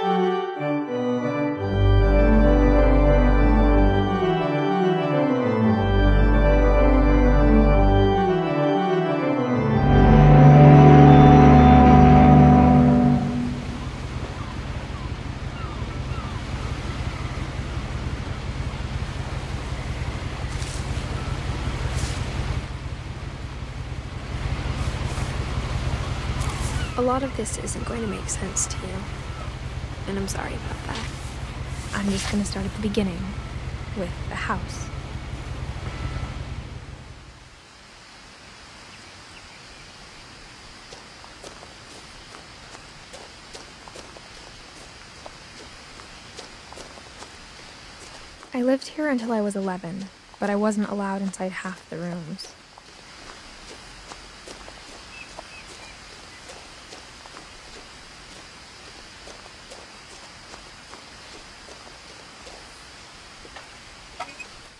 A lot of this isn't going to make sense to you, and I'm sorry about that. I'm just going to start at the beginning, with the house. I lived here until I was 11, but I wasn't allowed inside half the rooms.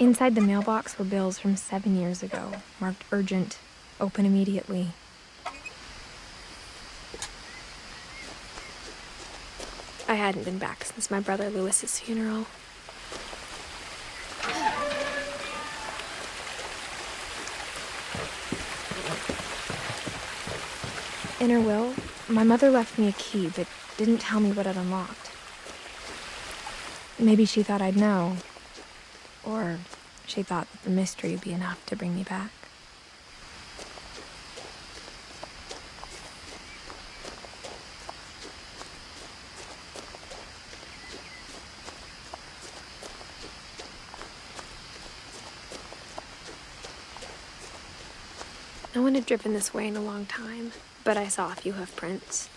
Inside the mailbox were bills from 7 years ago, marked urgent, open immediately. I hadn't been back since my brother Lewis's funeral. In her will, my mother left me a key, but didn't tell me what it unlocked. Maybe she thought I'd know. Or she thought that the mystery would be enough to bring me back. No one had driven this way in a long time, but I saw a few hoof prints.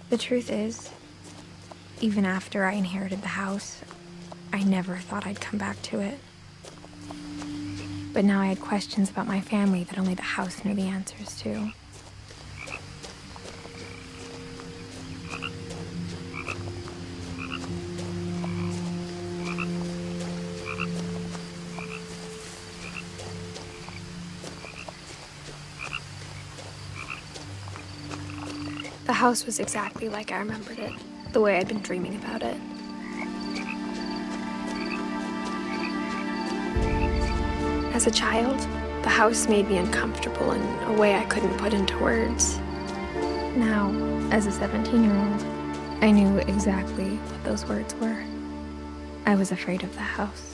The truth is, even after I inherited the house, I never thought I'd come back to it. But now I had questions about my family that only the house knew the answers to. The house was exactly like I remembered it, the way I'd been dreaming about it. As a child, the house made me uncomfortable in a way I couldn't put into words. Now, as a 17-year-old, I knew exactly what those words were. I was afraid of the house.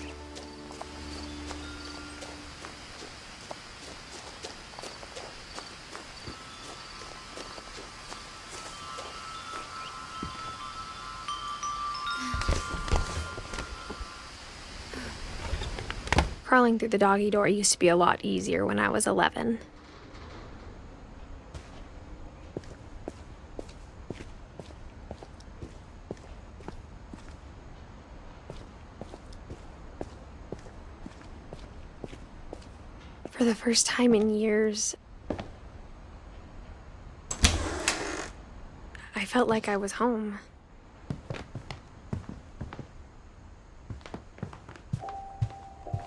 Crawling through the doggy door used to be a lot easier when I was 11. For the first time in years, I felt like I was home.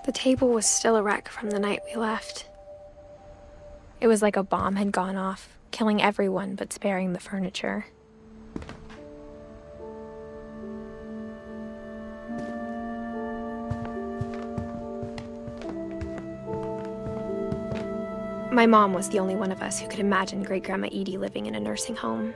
The table was still a wreck from the night we left. It was like a bomb had gone off, killing everyone but sparing the furniture. My mom was the only one of us who could imagine Great-Grandma Edie living in a nursing home.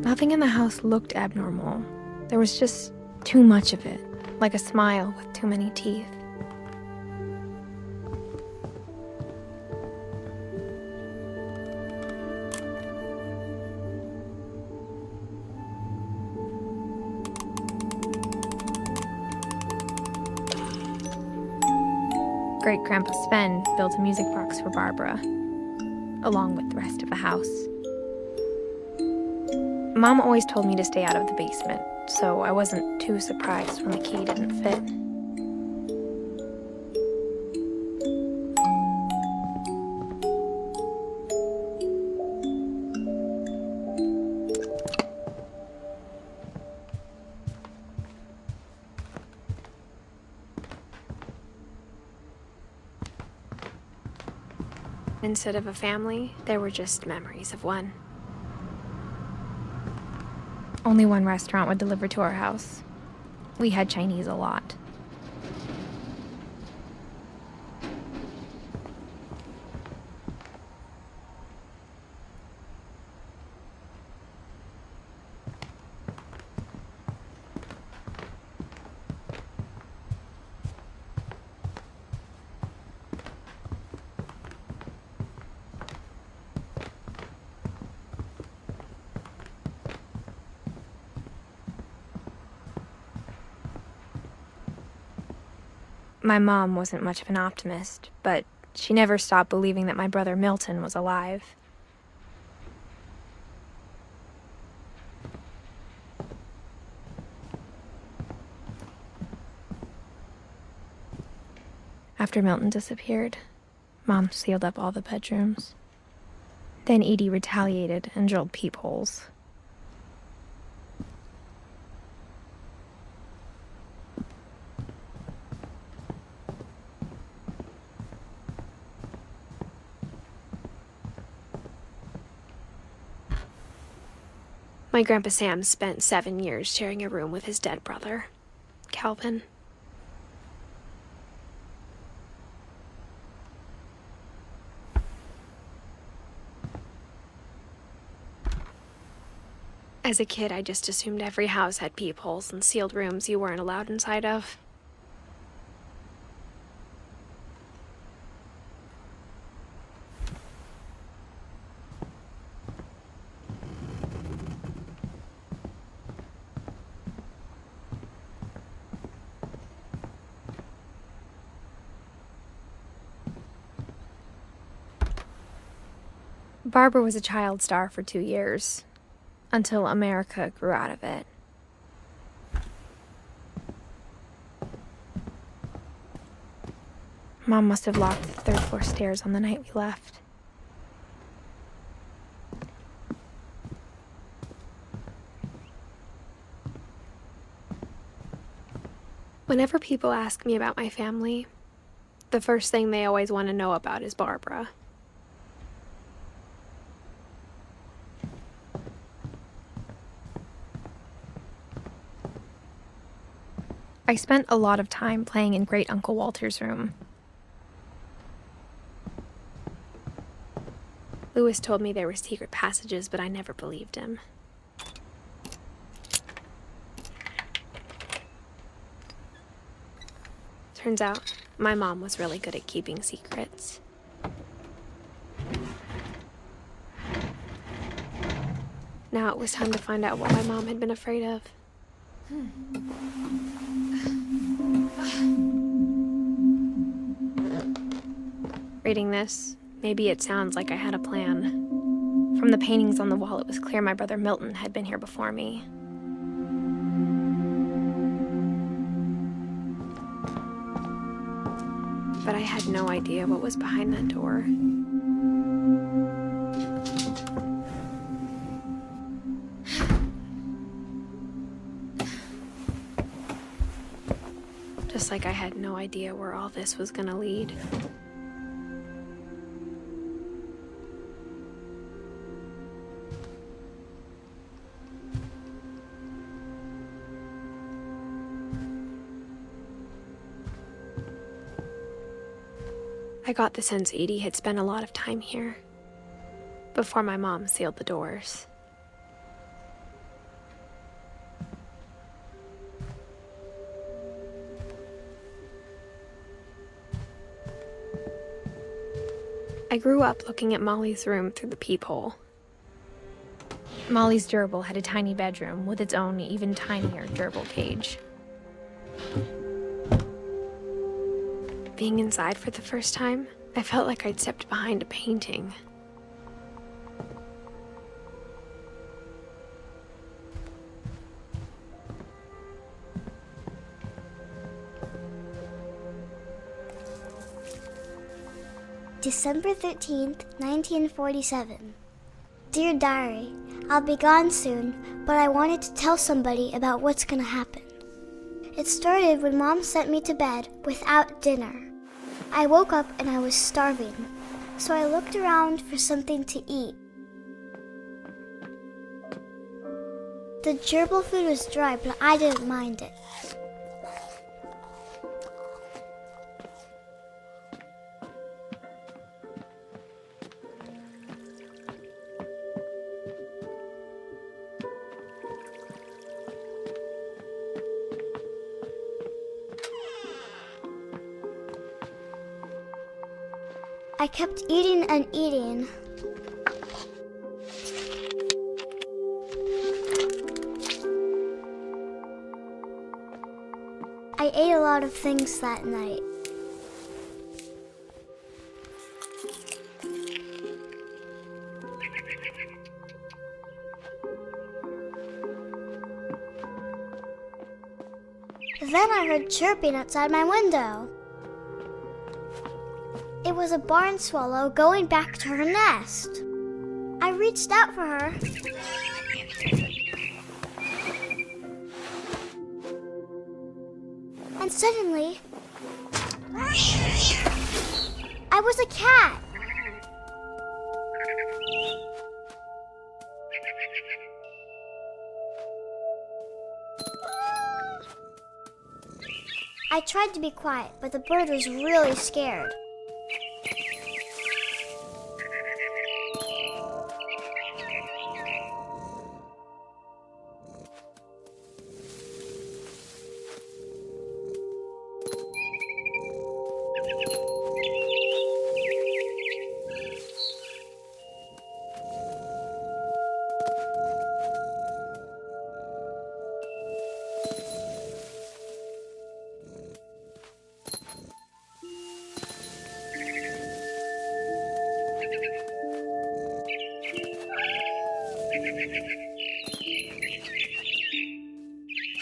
Nothing in the house looked abnormal. There was just too much of it, like a smile with too many teeth. Great-Grandpa Sven built a music box for Barbara, along with the rest of the house. Mom always told me to stay out of the basement, so I wasn't too surprised when the key didn't fit. Instead of a family, there were just memories of one. Only one restaurant would deliver to our house. We had Chinese a lot. My mom wasn't much of an optimist, but she never stopped believing that my brother Milton was alive. After Milton disappeared, Mom sealed up all the bedrooms. Then Edie retaliated and drilled peepholes. My Grandpa Sam spent 7 years sharing a room with his dead brother, Calvin. As a kid, I just assumed every house had peepholes and sealed rooms you weren't allowed inside of. Barbara was a child star for 2 years, until America grew out of it. Mom must have locked the third-floor stairs on the night we left. Whenever people ask me about my family, the first thing they always want to know about is Barbara. I spent a lot of time playing in Great Uncle Walter's room. Lewis told me there were secret passages, but I never believed him. Turns out, my mom was really good at keeping secrets. Now it was time to find out what my mom had been afraid of. Reading this, maybe it sounds like I had a plan. From the paintings on the wall, it was clear my brother Milton had been here before me. But I had no idea what was behind that door. Just like I had no idea where all this was gonna lead. I got the sense Edie had spent a lot of time here, before my mom sealed the doors. I grew up looking at Molly's room through the peephole. Molly's gerbil had a tiny bedroom with its own even tinier gerbil cage. Being inside for the first time, I felt like I'd stepped behind a painting. December 13th, 1947. Dear Diary, I'll be gone soon, but I wanted to tell somebody about what's gonna happen. It started when Mom sent me to bed without dinner. I woke up and I was starving, so I looked around for something to eat. The gerbil food was dry, but I didn't mind it. I kept eating and eating. I ate a lot of things that night. Then I heard chirping outside my window. It was a barn swallow going back to her nest. I reached out for her. And suddenly, I was a cat. I tried to be quiet, but the bird was really scared.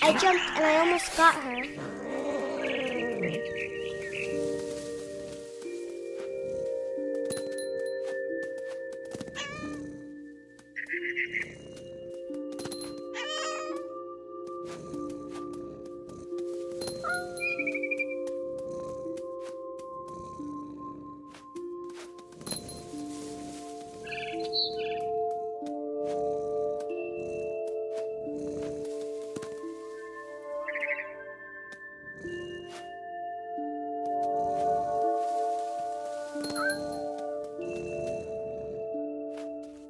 I jumped and I almost got her.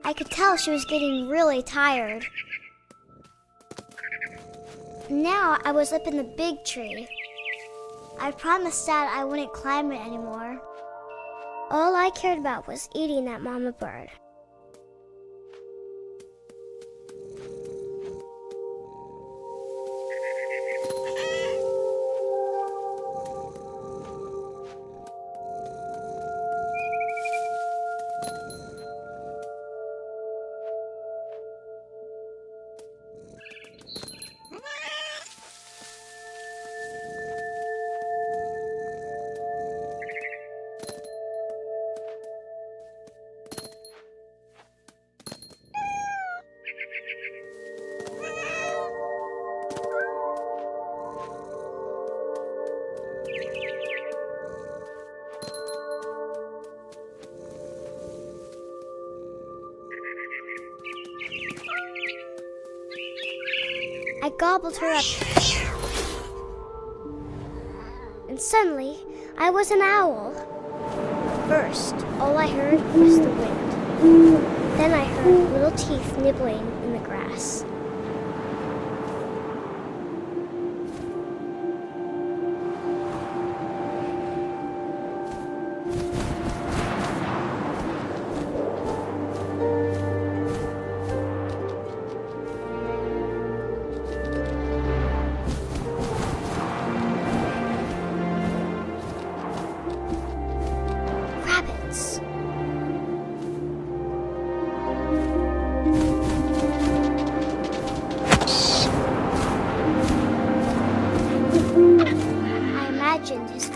I could tell she was getting really tired. Now I was up in the big tree. I promised Dad I wouldn't climb it anymore. All I cared about was eating that mama bird. I gobbled her up. And suddenly, I was an owl. First, all I heard was the wind. Then I heard little teeth nibbling in the grass. Rabbits.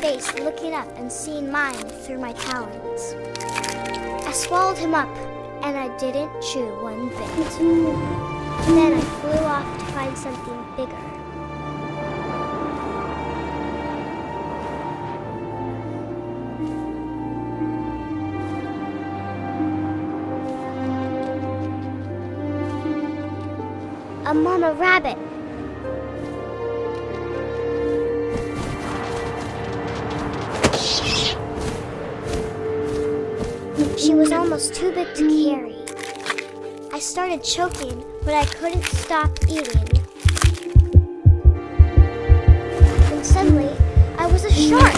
face looking up and seeing mine through my talons. I swallowed him up, and I didn't chew one bit. Then I flew off to find something bigger. A mama rabbit. She was almost too big to carry. I started choking, but I couldn't stop eating. And suddenly, I was a shark.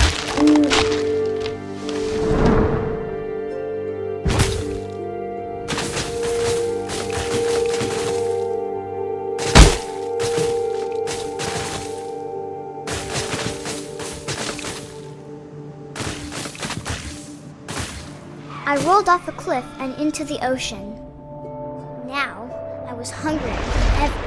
I rolled off a cliff and into the ocean. Now, I was hungrier than ever.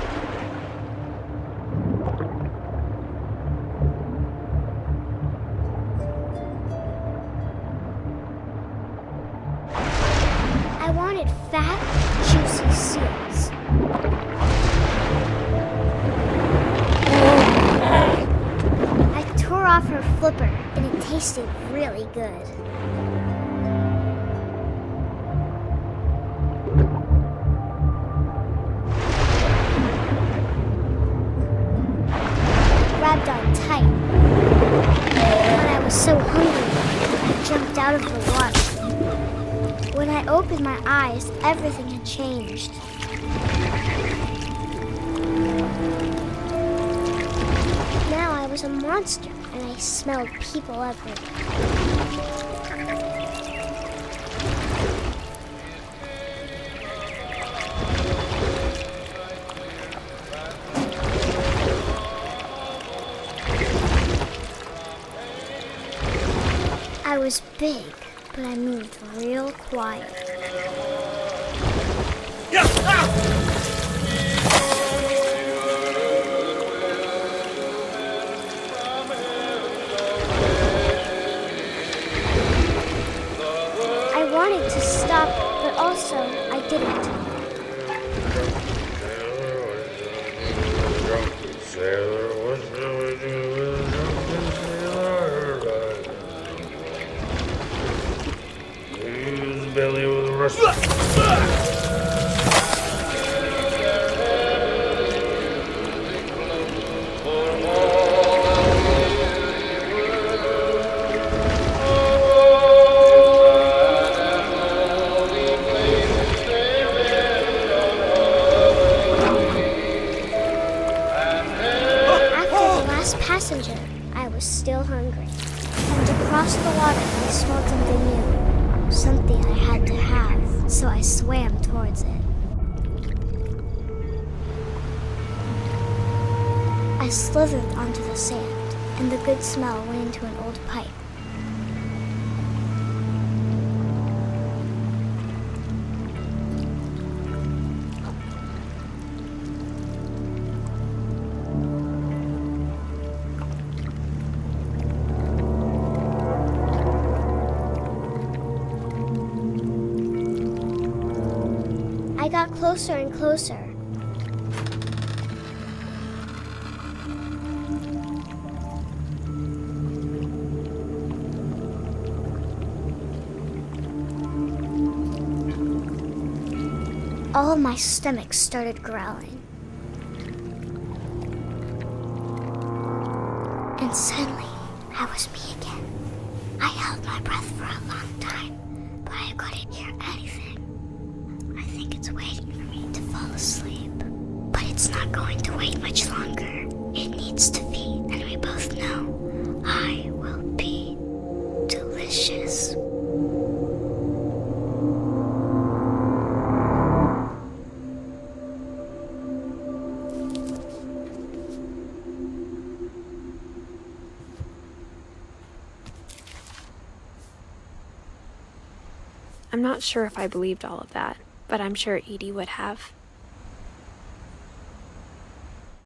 I wanted fat, juicy seals. I tore off her flipper, and it tasted really good. Grabbed on tight. When I was so hungry, I jumped out of the water. When I opened my eyes, everything had changed. Now I was a monster, and I smelled people everywhere. I was big, but I moved real quiet. I wanted to stop, but also I didn't. Belly with a rust. Passenger, I was still hungry. And across the water, I smelled something new. Something I had to have, so I swam towards it. I slithered onto the sand, and the good smell went into an old pipe. I got closer and closer. All of my stomach started growling. And suddenly, I was me again. I held my breath for a long time, but I couldn't hear anything. I think it's waiting for me to fall asleep. But it's not going to wait much longer. It needs to feed, and we both know I will be delicious. I'm not sure if I believed all of that, but I'm sure Edie would have.